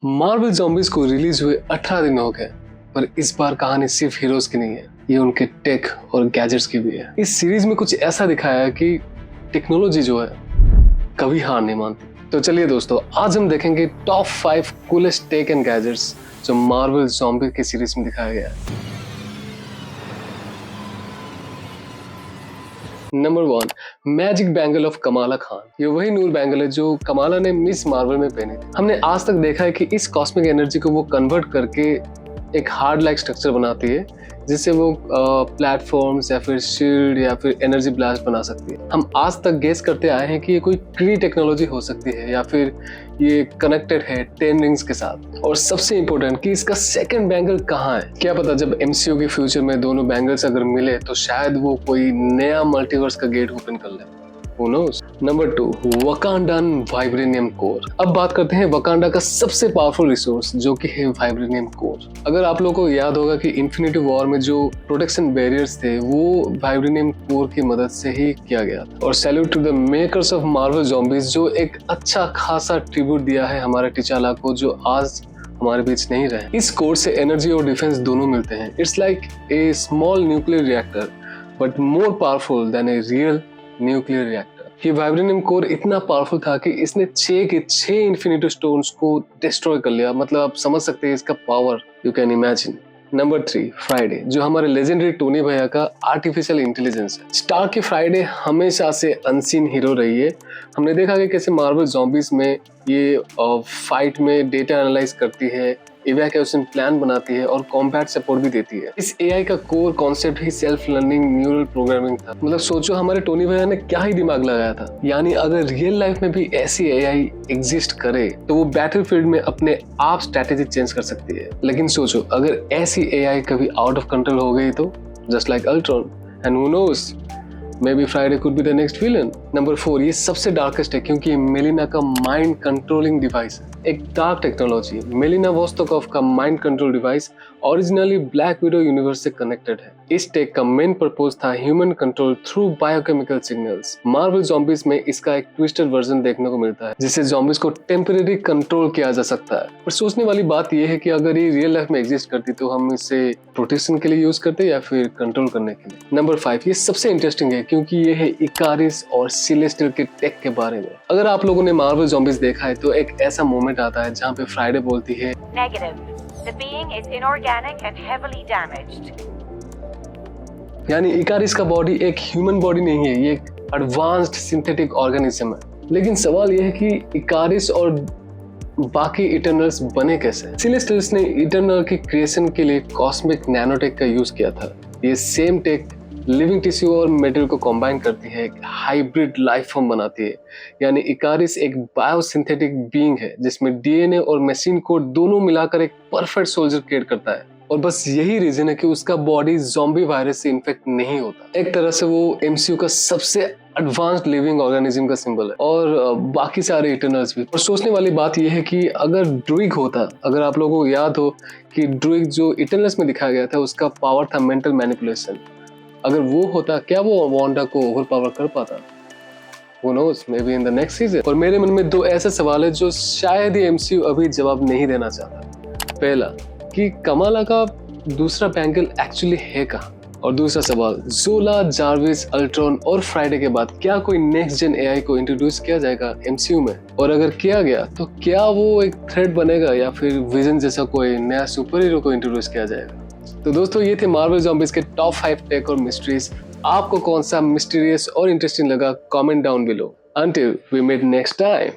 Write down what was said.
Marvel zombies को release हुए 18 दिन हो गए, पर इस बार कहानी सिर्फ हीरोज की नहीं है, ये उनके टेक और गैजेट्स की भी है। इस सीरीज में कुछ ऐसा दिखाया है कि टेक्नोलॉजी जो है कभी हार नहीं मानती। तो चलिए दोस्तों, आज हम देखेंगे top 5 coolest tech and gadgets जो मार्वल ज़ॉम्बी की सीरीज में दिखाया गया है। Number 1, magic bangle of Kamala Khan. ये वही नूर बैंगल है जो कमाला ने मिस मार्वल में पहनी थी। हमने आज तक देखा है कि इस कॉस्मिक एनर्जी को वो कन्वर्ट करके एक हार्ड लाइक स्ट्रक्चर बनाती है, जिससे वो प्लेटफॉर्म्स या फिर शील्ड या फिर एनर्जी ब्लास्ट बना सकती है। हम आज तक गेस करते आए हैं कि ये कोई क्री टेक्नोलॉजी हो सकती है या फिर ये कनेक्टेड है 10 रिंग्स के साथ। और सबसे इम्पोर्टेंट कि इसका सेकंड बैंगल कहाँ है। क्या पता जब एमसीयू के फ्यूचर में दोनों बैंगल्स अगर मिले तो शायद वो कोई नया मल्टीवर्स का गेट ओपन कर ले। Who knows? Number 2, Wakandan vibranium core. अब बात करते हैं वकांडा का सबसे पावरफुल रिसोर्स जो कि है वाइब्रेनियम कोर। अगर आप लोगों को याद होगा कि इन्फिनिटी वॉर में जो प्रोटेक्शन बैरियर्स थे वो वाइब्रेनियम कोर की मदद से ही किया गया था। और salute to the makers of Marvel zombies जो एक अच्छा खासा ट्रिब्यूट दिया है हमारे टिचाला को, जो आज हमारे बीच नहीं रहे। इस कोर से एनर्जी और डिफेंस दोनों मिलते हैं। It's like a small nuclear reactor but more powerful than a real nuclear reactor. ये वाइब्रेनियम कोर इतना पावरफुल था कि इसने 6 के 6 इन्फिनिटी स्टोन्स को डिस्ट्रॉय कर लिया। मतलब आप समझ सकते हैं इसका power, you can imagine. Number 3, Friday, जो हमारे लेजेंडरी टोनी भैया का आर्टिफिशियल इंटेलिजेंस है। स्टार की फ्राइडे हमेशा से अनसीन हीरो रही है। हमने देखा कि कैसे मार्वल ज़ॉम्बीज़ में ये फाइट में डेटा एनालाइज करती है, इवैक्यूएशन प्लान बनाती है और कॉम्बैट सपोर्ट भी देती है। इस एआई का कोर कॉन्सेप्ट ही सेल्फ लर्निंग न्यूरल प्रोग्रामिंग था। मतलब सोचो हमारे टोनी भैया ने क्या ही दिमाग लगाया था। यानी अगर रियल लाइफ में भी ऐसी एआई एग्जिस्ट करे तो वो बैटलफील्ड में अपने आप स्ट्रैटेजी चेंज कर सकती है। लेकिन सोचो अगर ऐसी एआई कभी आउट ऑफ कंट्रोल हो गई तो, just like Ultron, and who nose, Maybe Friday could be the next villain. Number 4, ये सबसे डार्केस्ट है क्योंकि मेलिना का माइंड कंट्रोलिंग डिवाइस है। एक डार्क टेक्नोलॉजी। मेलिना वोस्तोकॉव का mind control device originally black window universe से कनेक्टेड है। इस टेक का मेन पर्पस था human control through biochemical signals. Marvel zombies में इसका एक ट्विस्टेड वर्जन देखने को मिलता है जिससे ज़ॉम्बीज़ को टेम्परेरी कंट्रोल किया जा सकता है। पर सोचने वाली बात यह है कि अगर ये रियल लाइफ में एग्जिस्ट करती तो हम इसे प्रोटेक्शन के लिए यूज करते या फिर कंट्रोल करने के लिए। नंबर 5, ये सबसे इंटरेस्टिंग है क्योंकि ये है इकारिस और सेलेस्टियल के टेक के बारे में। अगर आप लोगों ने मार्वल ज़ॉम्बीज़ देखा है तो एक ऐसा मोमेंट आता है जहाँ पे फ्राइडे बोलती है Negative. The being is inorganic and heavily damaged. यानी इकारिस का बॉडी एक ह्यूमन बॉडी नहीं है, ये एक एडवांस्ड सिंथेटिक ऑर्गेनिज्म है। लेकिन सवाल यह है कि इकारिस और बाकी इटर्नल्स बने कैसे। सेलेस्टियल्स ने इटर्नल की क्रिएशन के लिए कॉस्मिक नैनोटेक का यूज किया था। ये सेम टेक लिविंग टिश्यू और मेटल को कंबाइन करती है, एक हाइब्रिड लाइफ फॉर्म बनाती है। यानी इकारिस एक बायोसिंथेटिक बीइंग है जिसमें डीएनए और मशीन कोड दोनों मिलाकर एक परफेक्ट सोल्जर क्रिएट करता है। और बस यही रीजन है कि उसका बॉडी ज़ॉम्बी वायरस से इन्फेक्ट नहीं होता। एक तरह से वो एमसीयू का सबसे एडवांस्ड लिविंग ऑर्गेनिज्म का सिंबल है, और बाकी सारे इटर्नल्स भी। और सोचने वाली बात यह है कि अगर ड्रुइग होता, अगर आप लोगों को याद हो कि ड्रुइग जो इटर्नल्स में दिखाया गया था उसका पावर था मेंटल मैनिपुलेशन, अगर वो होता क्या वो वांडा को ओवर पावर कर पाता? Who knows, maybe in the next season। और मेरे मन में 2 ऐसे सवाल है जो शायद ही एमसीयू अभी जवाब नहीं देना चाहता। पहला कि कमाला का दूसरा बैंगल एक्चुअली है कहाँ, और दूसरा सवाल, ज़ोला, जार्विस, अल्ट्रॉन और फ्राइडे के बाद क्या कोई नेक्स्ट जेन एआई को इंट्रोड्यूस किया जाएगा एमसीयू में? और अगर किया गया तो क्या वो एक थ्रेट बनेगा या फिर विजन जैसा कोई नया सुपर हीरो को इंट्रोड्यूस किया जाएगा? तो दोस्तों, ये थे मार्वल ज़ॉम्बीज़ के टॉप 5 टेक और मिस्ट्रीज। आपको कौन सा मिस्टीरियस और इंटरेस्टिंग लगा? Comment down below. Until we meet next time.